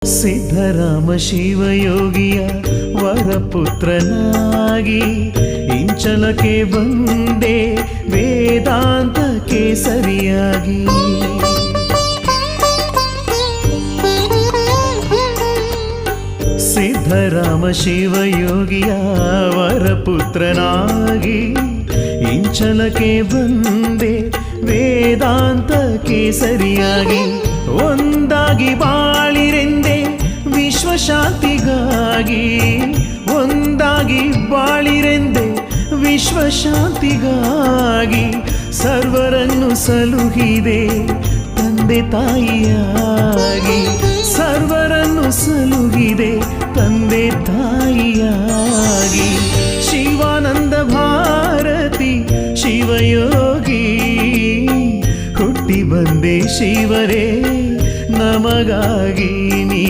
ಸಿದ್ಧರಾಮ ಶಿವಯೋಗಿಯ ವರಪುತ್ರನಾಗಿ ಇಂಚಲಕ್ಕೆ ಬಂದೆ ವೇದಾಂತಕ್ಕೆ ಸರಿಯಾಗಿ. ಸಿದ್ಧರಾಮ ಶಿವಯೋಗಿಯ ವರಪುತ್ರನಾಗಿ ಇಂಚಲಕ್ಕೆ ಬಂದೆ ವೇದಾಂತಕ್ಕೆ ಸರಿಯಾಗಿ. ಒಂದಾಗಿ ಬಾಳಿರೆಂದೆ ವಿಶ್ವಶಾಂತಿಗಾಗಿ, ಒಂದಾಗಿ ಬಾಳಿರೆಂದೆ ವಿಶ್ವಶಾಂತಿಗಾಗಿ. ಸರ್ವರನ್ನು ಸಲುಹಿದೆ ತಂದೆ ತಾಯಿಯಾಗಿ, ಸರ್ವರನ್ನು ಸಲುಹಿದೆ ತಂದೆ ತಾಯಿಯಾಗಿ. ಶಿವಾನಂದ ಭಾರತಿ ಶಿವಯೋಗಿ ಹುಟ್ಟಿ ಬಂದೆ ಶಿವರೇ ನಮಗಾಗಿ. ನೀ